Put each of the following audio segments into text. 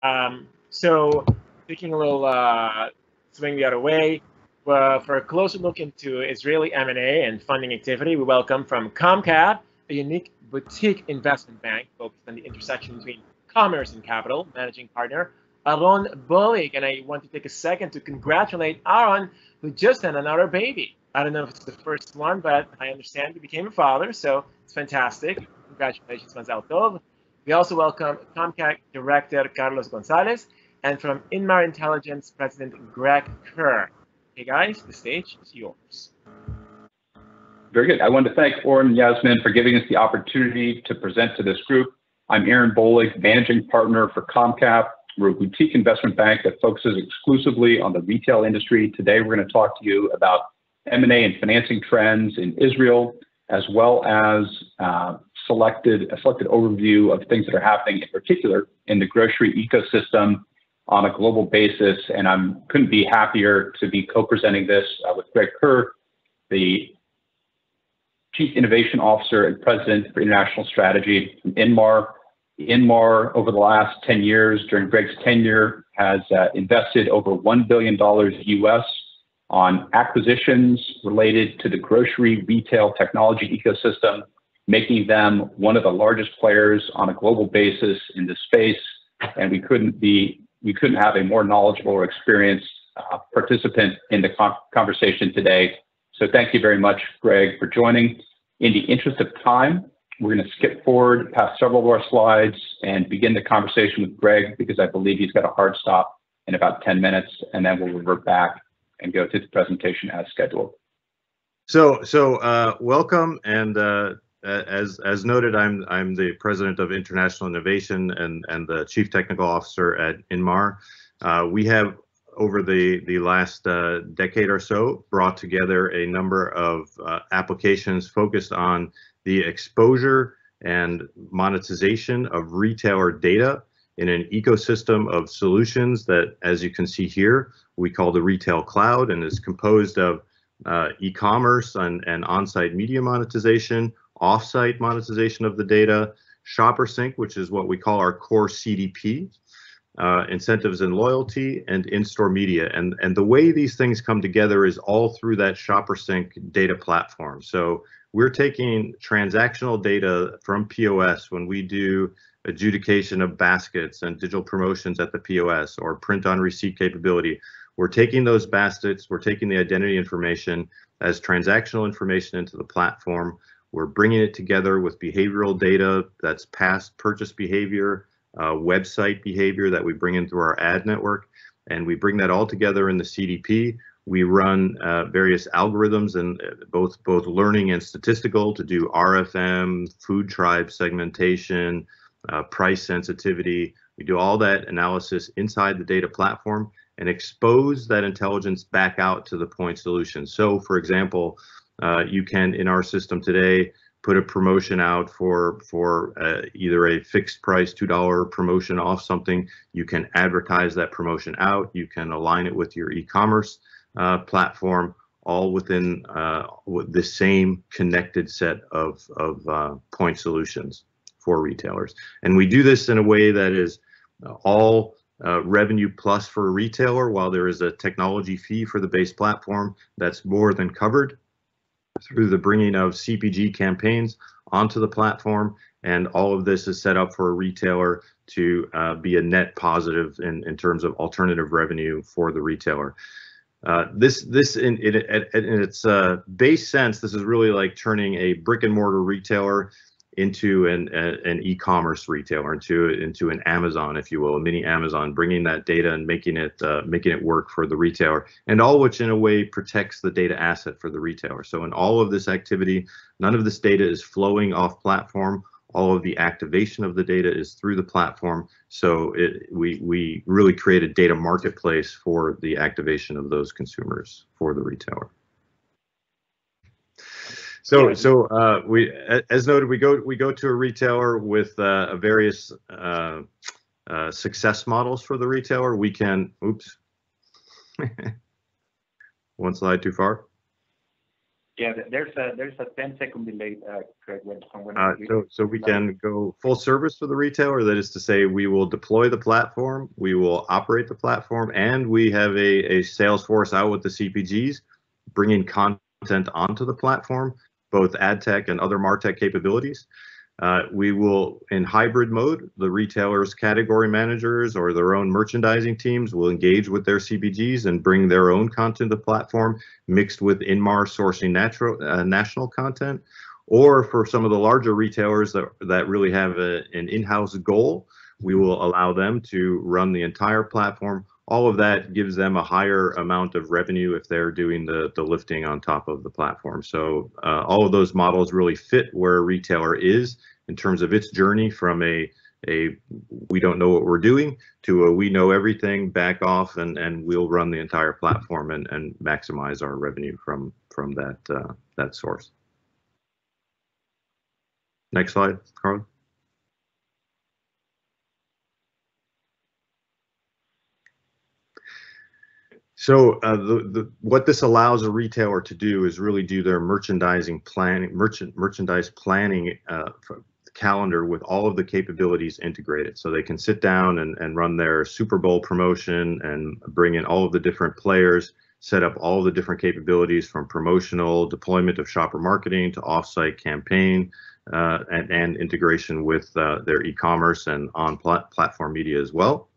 So taking a little swing the other way, for a closer look into Israeli M&A and funding activity, we welcome from ComCap, a unique boutique investment bank focused on the intersection between commerce and capital, managing partner Aron Bohlig. And I want to take a second to congratulate Aron, who just had another baby. I don't know if it's the first one, but I understand he became a father, so it's fantastic. Congratulations, Mazal Tov. We also welcome ComCap Director Carlos Gonzalez and from Inmar Intelligence President Greg Kerr. Hey guys, the stage is yours. Very good. I want to thank Aron and Yasmin for giving us the opportunity to present to this group. I'm Aron Bohlig, Managing Partner for ComCap. We're a boutique investment bank that focuses exclusively on the retail industry. Today, we're going to talk to you about M&A and financing trends in Israel, as well as a selected overview of things that are happening in particular in the grocery ecosystem on a global basis. And I couldn't be happier to be co-presenting this with Greg Kerr, the Chief Innovation Officer and President for International Strategy from Inmar. Inmar, over the last 10 years, during Greg's tenure, has invested over $1 billion US on acquisitions related to the grocery retail technology ecosystem, making them one of the largest players on a global basis in this space. And we couldn't have a more knowledgeable or experienced participant in the conversation today. So thank you very much, Greg, for joining. In the interest of time, we're going to skip forward past several of our slides and begin the conversation with Greg, because I believe he's got a hard stop in about 10 minutes, and then we'll revert back and go to the presentation as scheduled. So welcome, and as noted, I'm the President of International Innovation and the Chief Technical Officer at Inmar. We have, over the last decade or so, brought together a number of applications focused on the exposure and monetization of retailer data in an ecosystem of solutions that, as you can see here, we call the retail cloud, and is composed of e-commerce and on-site media monetization, off-site monetization of the data, Shopper Sync, which is what we call our core CDP, incentives and loyalty, and in-store media. And the way these things come together is all through that Shopper Sync data platform. So we're taking transactional data from POS when we do adjudication of baskets and digital promotions at the POS, or print on receipt capability. We're taking those baskets, we're taking the identity information as transactional information into the platform. We're bringing it together with behavioral data that's past purchase behavior, website behavior that we bring in through our ad network, and we bring that all together in the CDP. We run various algorithms, and both learning and statistical, to do RFM, food tribe segmentation, price sensitivity. We do all that analysis inside the data platform and expose that intelligence back out to the point solution. So, for example, you can, in our system today, put a promotion out for either a fixed price $2 promotion off something. You can advertise that promotion out. You can align it with your e-commerce platform, all within the same connected set of point solutions for retailers. And we do this in a way that is all revenue plus for a retailer, while there is a technology fee for the base platform that's more than covered through the bringing of CPG campaigns onto the platform. And all of this is set up for a retailer to be a net positive in terms of alternative revenue for the retailer. This in its base sense, this is really like turning a brick and mortar retailer into an e-commerce retailer, into an Amazon, if you will, a mini Amazon, bringing that data and making it work for the retailer, and all which in a way protects the data asset for the retailer. So in all of this activity, none of this data is flowing off platform. All of the activation of the data is through the platform. So we really create a data marketplace for the activation of those consumers for the retailer. So we, as noted, we go to a retailer with various success models for the retailer. We can, oops, one slide too far. Yeah, there's a 10-second delay, Craig, so we can go full service for the retailer. That is to say, we will deploy the platform, we will operate the platform, and we have a sales force out with the CPGs, bringing content onto the platform, both ad tech and other MarTech capabilities. We will, in hybrid mode, the retailers' category managers or their own merchandising teams will engage with their CPGs and bring their own content to the platform, mixed with Inmar sourcing national content. Or for some of the larger retailers that really have an in-house goal, we will allow them to run the entire platform. All of that gives them a higher amount of revenue if they're doing the lifting on top of the platform. So all of those models really fit where a retailer is in terms of its journey from a we don't know what we're doing to a we know everything, back off, and we'll run the entire platform and maximize our revenue from that source. Next slide, Carlos. So what this allows a retailer to do is really do their merchandising planning, merchandise planning calendar with all of the capabilities integrated. So they can sit down and run their Super Bowl promotion and bring in all of the different players, set up all the different capabilities from promotional deployment of shopper marketing to offsite campaign and integration with their e-commerce and on-platform media as well.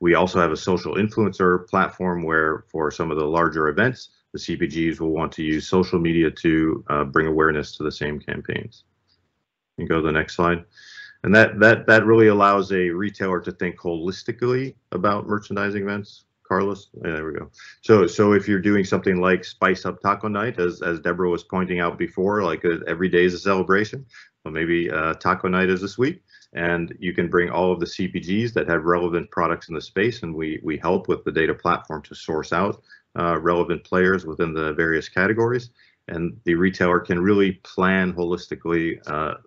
We also have a social influencer platform where for some of the larger events, the CPGs will want to use social media to bring awareness to the same campaigns. You can go to the next slide. And that really allows a retailer to think holistically about merchandising events. Carlos, there we go. So if you're doing something like Spice Up Taco Night, as Deborah was pointing out before, like every day is a celebration, well, maybe Taco Night is this week. And you can bring all of the CPGs that have relevant products in the space, and we help with the data platform to source out relevant players within the various categories. And the retailer can really plan holistically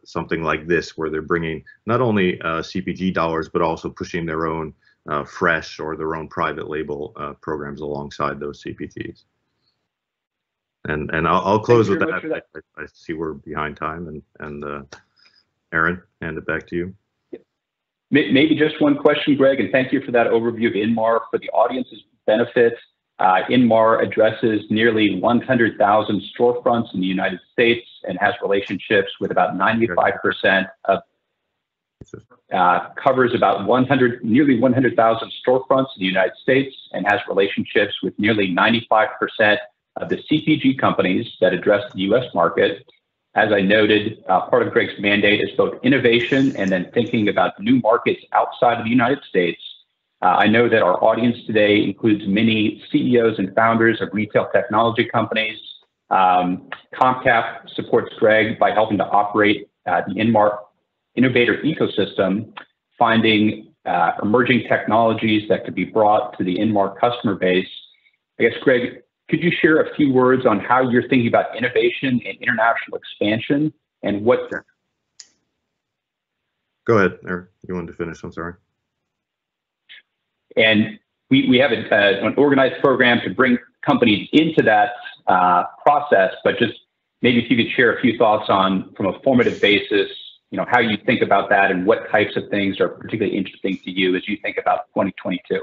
something like this, where they're bringing not only CPG dollars, but also pushing their own fresh or their own private label programs alongside those CPGs. And I'll close with that. I see we're behind time, and Aaron, hand it back to you. Maybe just one question, Greg, and thank you for that overview of Inmar. For the audience's benefit, Inmar addresses nearly 100,000 storefronts in the United States and has relationships with about 95% of, covers about nearly 100,000 storefronts in the United States and has relationships with nearly 95% of the CPG companies that address the U.S. market. As I noted, part of Greg's mandate is both innovation and then thinking about new markets outside of the United States. I know that our audience today includes many CEOs and founders of retail technology companies. ComCap supports Greg by helping to operate the Inmar Innovator ecosystem, finding emerging technologies that could be brought to the Inmar customer base. I guess, Greg, could you share a few words on how you're thinking about innovation and international expansion and what? Go ahead, Eric. You wanted to finish, I'm sorry. And we have an organized program to bring companies into that process, but just maybe if you could share a few thoughts on, from a formative basis, how you think about that and what types of things are particularly interesting to you as you think about 2022.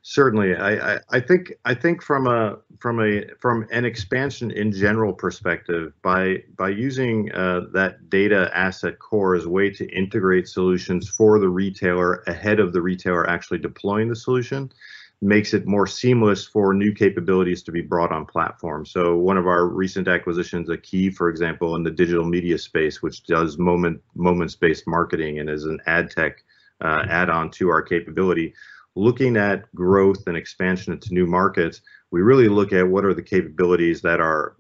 Certainly, I think from an expansion in general perspective, by using that data asset core as a way to integrate solutions for the retailer ahead of the retailer actually deploying the solution, makes it more seamless for new capabilities to be brought on platform. So one of our recent acquisitions, a key, for example, in the digital media space, which does moments-based marketing and is an ad tech add-on to our capability. Looking at growth and expansion into new markets, we really look at what are the capabilities that are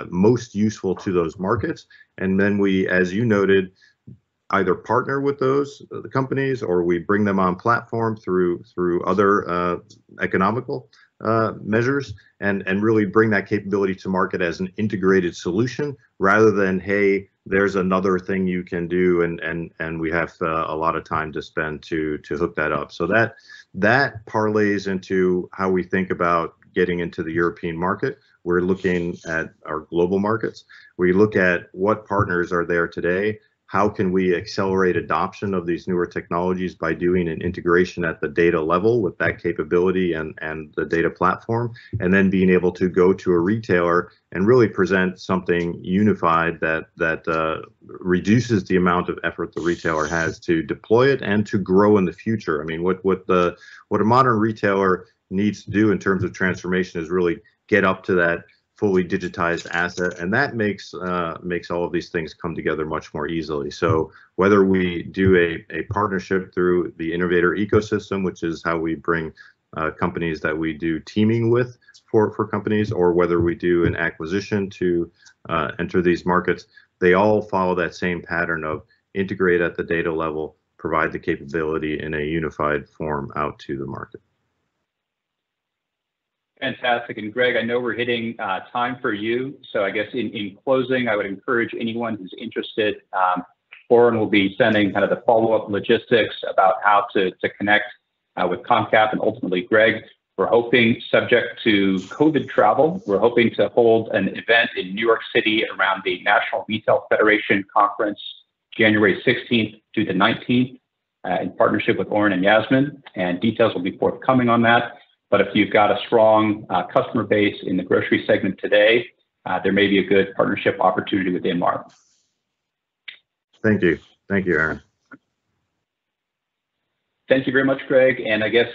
most useful to those markets, and then we, as you noted, either partner with those companies or we bring them on platform through other economical measures, and really bring that capability to market as an integrated solution rather than, hey, there's another thing you can do and we have a lot of time to spend to hook that up. So that parlays into how we think about getting into the European market, we're looking at our global markets. We look at what partners are there today. How can we accelerate adoption of these newer technologies by doing an integration at the data level with that capability and the data platform, and then being able to go to a retailer and really present something unified that reduces the amount of effort the retailer has to deploy it and to grow in the future. I mean, what a modern retailer needs to do in terms of transformation is really get up to that fully digitized asset, and that makes all of these things come together much more easily. So whether we do a partnership through the innovator ecosystem, which is how we bring companies that we do teaming with for companies, or whether we do an acquisition to enter these markets, they all follow that same pattern of integrate at the data level, provide the capability in a unified form out to the market. Fantastic. And Greg, I know we're hitting time for you. So I guess in closing, I would encourage anyone who's interested, Aron will be sending kind of the follow-up logistics about how to connect with ComCap and ultimately Greg. We're hoping, subject to COVID travel, we're hoping to hold an event in New York City around the National Retail Federation Conference, January 16th to the 19th, in partnership with Aron and Yasmin, and details will be forthcoming on that. But if you've got a strong customer base in the grocery segment today, there may be a good partnership opportunity with Inmar. Thank you. Thank you, Aron. Thank you very much, Greg. And I guess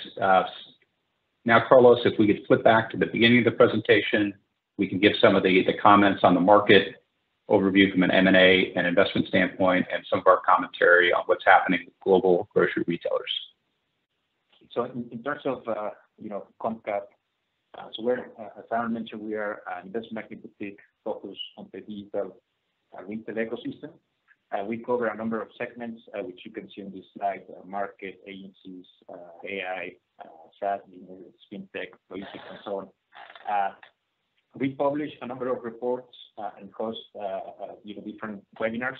now, Carlos, if we could flip back to the beginning of the presentation, we can give some of the comments on the market overview from an M&A and investment standpoint, and some of our commentary on what's happening with global grocery retailers. So in terms of ComCap, so we're, as Aron mentioned, we are an investment banking boutique focused on the digital retail ecosystem. We cover a number of segments, which you can see on this slide: market, agencies, AI, SaaS, fintech, logistics, and so on. We publish a number of reports and host different webinars.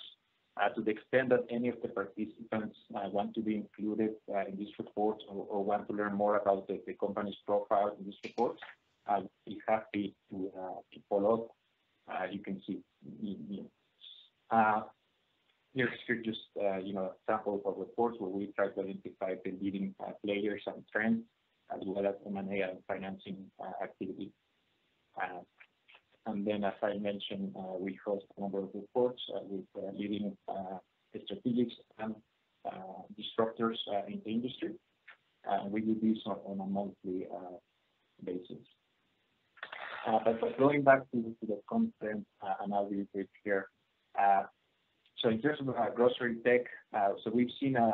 To the extent that any of the participants want to be included in these reports, or want to learn more about the company's profile in these reports, I'd be happy to follow up. You can see here's just sample of reports where we try to identify the leading players and trends, as well as M&A and financing activity. And then, as I mentioned, we host a number of reports with leading strategics and disruptors in the industry. We do this on a monthly basis. But going back to the content, and I'll be brief here. So in terms of grocery tech, so we've seen an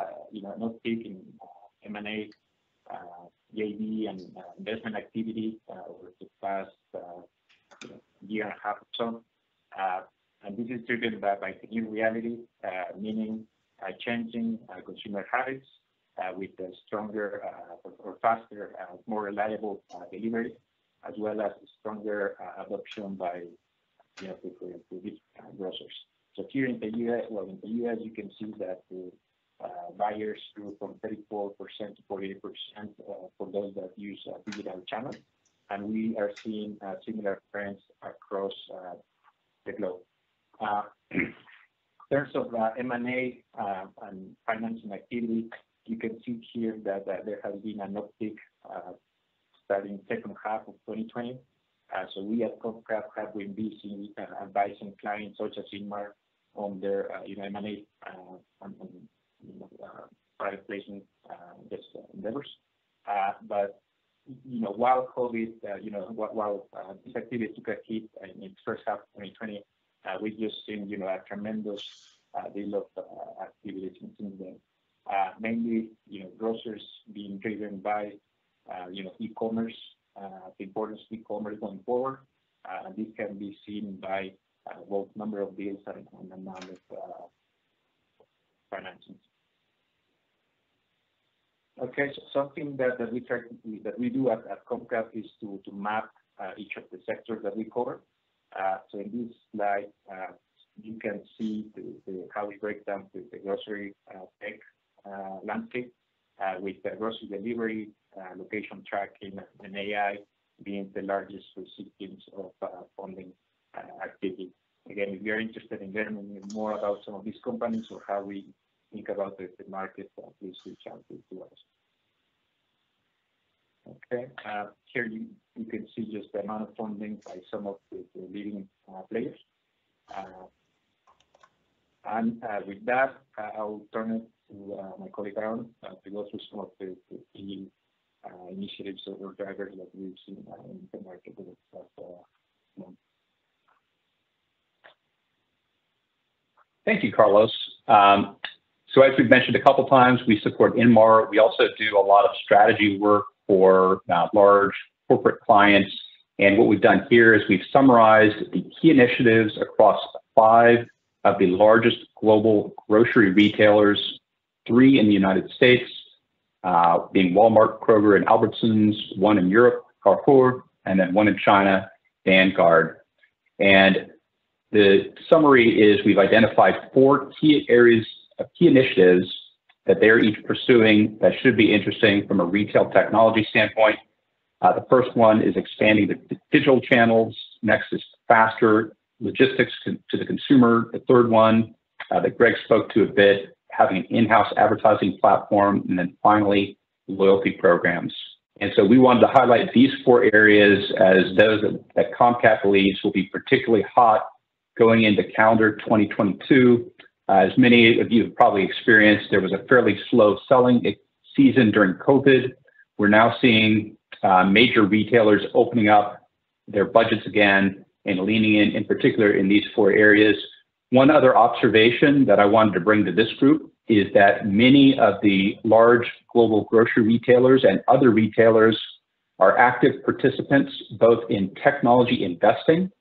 uptick in M&A, JV, and investment activity over the past year and a half or so. And this is driven by the new reality, meaning changing consumer habits with a stronger or faster, more reliable delivery, as well as stronger adoption by the grocers. So here in the U.S., you can see that the buyers grew from 34% to 48% for those that use digital channels. And we are seeing similar trends across the globe. In terms of M&A and financing activity, you can see here that there has been an uptick starting second half of 2020. So we at ComCap have been busy advising clients such as Inmar on their M&A and private placement endeavors. But while COVID, while this activity took a hit in the first half of 2020, we've just seen a tremendous deal of activities since then. Mainly, grocers being driven by e-commerce, the importance of e-commerce going forward. And this can be seen by both number of deals and amount of financing. Okay, so something that we do at ComCap is to map each of the sectors that we cover. So in this slide, you can see how we break down the grocery tech landscape with the grocery delivery, location tracking, and AI being the largest recipients of funding activity. Again, if you're interested in learning more about some of these companies or how we think about the market, please reach out to us. Okay, here you can see just the amount of funding by some of the leading players. And with that, I'll turn it to my colleague Aron to go through some of the key initiatives or drivers that we've seen in the market over the past month. Thank you, Carlos. So as we've mentioned a couple times, we support Inmar. We also do a lot of strategy work for large corporate clients. And what we've done here is we've summarized the key initiatives across 5 of the largest global grocery retailers, 3 in the United States, being Walmart, Kroger, and Albertsons, 1 in Europe, Carrefour, and then 1 in China, Vanguard. And the summary is we've identified 4 key areas of key initiatives that they're each pursuing that should be interesting from a retail technology standpoint. The first one is expanding the digital channels. Next is faster logistics to the consumer. The third one that Greg spoke to a bit, having an in-house advertising platform. And then finally, loyalty programs. And so we wanted to highlight these 4 areas as those that ComCap believes will be particularly hot going into calendar 2022. As many of you have probably experienced, there was a fairly slow selling season during COVID. We're now seeing major retailers opening up their budgets again and leaning in particular in these 4 areas. One other observation that I wanted to bring to this group is that many of the large global grocery retailers and other retailers are active participants both in technology investing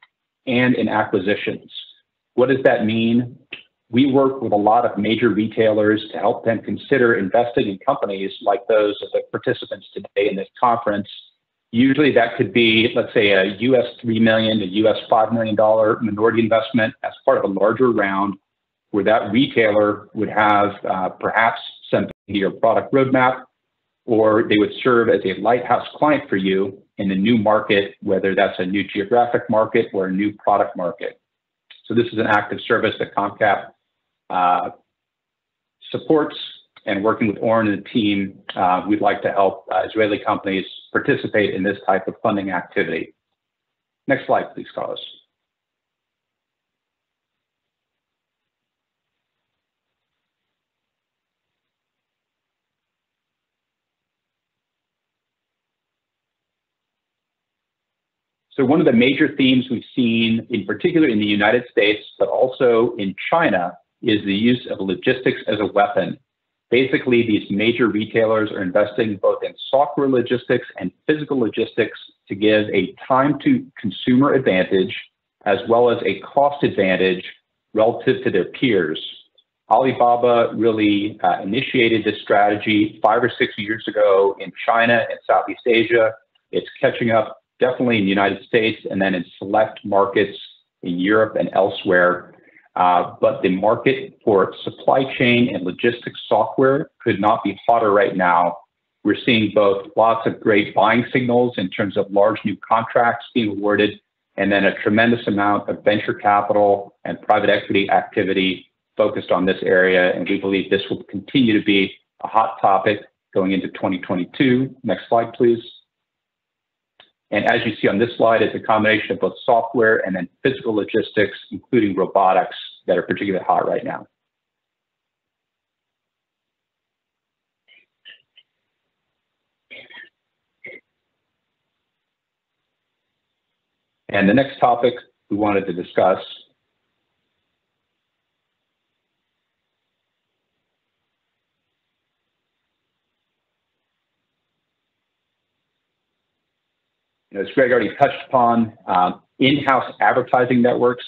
and in acquisitions. What does that mean? We work with a lot of major retailers to help them consider investing in companies like those of the participants today in this conference. Usually that could be, let's say, a US $3 million to US $5 million minority investment as part of a larger round where that retailer would have perhaps something in your product roadmap, or they would serve as a lighthouse client for you in a new market, whether that's a new geographic market or a new product market. So this is an active service that ComCap supports, and working with Aron and the team, we'd like to help Israeli companies participate in this type of funding activity. Next slide, please, Carlos. So one of the major themes we've seen, in particular in the United States, but also in China, is the use of logistics as a weapon. Basically, these major retailers are investing both in software logistics and physical logistics to give a time to consumer advantage as well as a cost advantage relative to their peers. Alibaba really initiated this strategy 5 or 6 years ago in China and Southeast Asia. It's catching up definitely in the United States and then in select markets in Europe and elsewhere. But the market for supply chain and logistics software could not be hotter right now. We're seeing both lots of great buying signals in terms of large new contracts being awarded, and then a tremendous amount of venture capital and private equity activity focused on this area. And we believe this will continue to be a hot topic going into 2022. Next slide, please. And as you see on this slide, it's a combination of both software and then physical logistics, including robotics, that are particularly hot right now. And the next topic we wanted to discuss as Greg already touched upon, in-house advertising networks.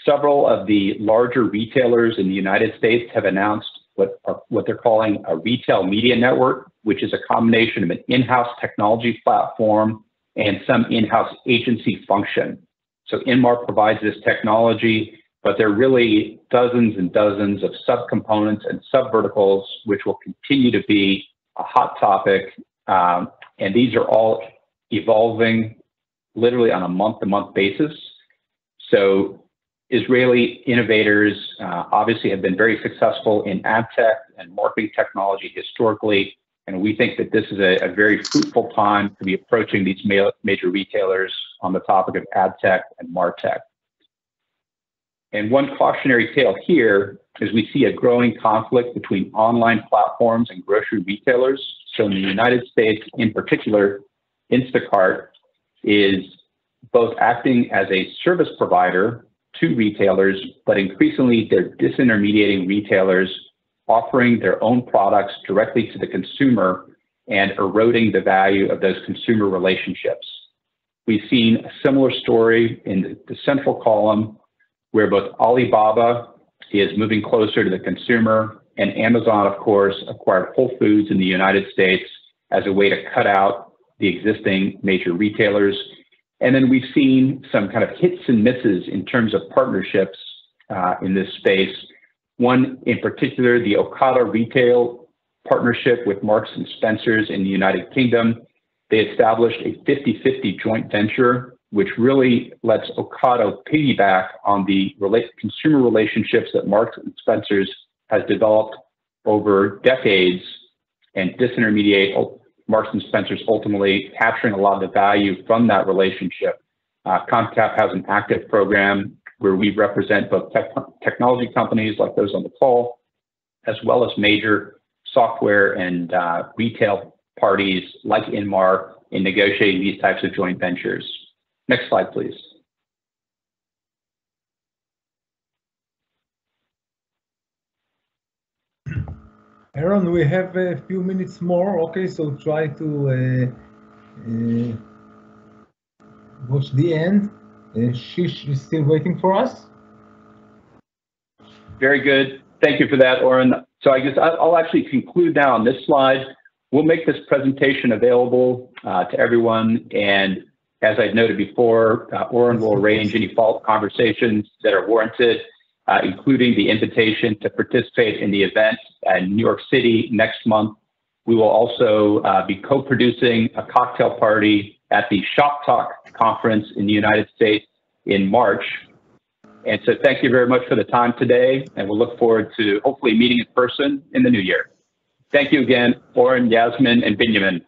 Several of the larger retailers in the United States have announced what they're calling a retail media network, which is a combination of an in-house technology platform and some in-house agency function. So Inmar provides this technology, but there are really dozens and dozens of subcomponents and subverticals, which will continue to be a hot topic. And these are all evolving literally on a month-to-month basis. So Israeli innovators obviously have been very successful in ad tech and marketing technology historically, and we think that this is a very fruitful time to be approaching these major retailers on the topic of ad tech and martech. And one cautionary tale here is we see a growing conflict between online platforms and grocery retailers. So in the United States in particular, Instacart is both acting as a service provider to retailers, but increasingly they're disintermediating retailers, offering their own products directly to the consumer and eroding the value of those consumer relationships. We've seen a similar story in the central column, where both Alibaba is moving closer to the consumer, and Amazon, of course, acquired Whole Foods in the United States as a way to cut out the existing major retailers. And then we've seen some kind of hits and misses in terms of partnerships in this space. One in particular, the Ocado retail partnership with Marks and Spencer's in the United Kingdom. They established a 50-50 joint venture, which really lets Ocado piggyback on the consumer relationships that Marks and Spencer's has developed over decades and disintermediate Marks and Spencer's, ultimately capturing a lot of the value from that relationship. ComCap has an active program where we represent both technology companies like those on the call, as well as major software and retail parties like Inmar in negotiating these types of joint ventures. Next slide, please. Aaron, we have a few minutes more. Okay, so try to watch the end. Shish is still waiting for us. Very good. Thank you for that, Aron. So I guess I'll actually conclude now on this slide. We'll make this presentation available to everyone. And as I've noted before, Aron will arrange any follow-up conversations that are warranted, including the invitation to participate in the event in New York City next month. We will also be co-producing a cocktail party at the Shop Talk conference in the United States in March. And so thank you very much for the time today, and we'll look forward to hopefully meeting in person in the new year. Thank you again, Aron, Yasmin, and Benjamin.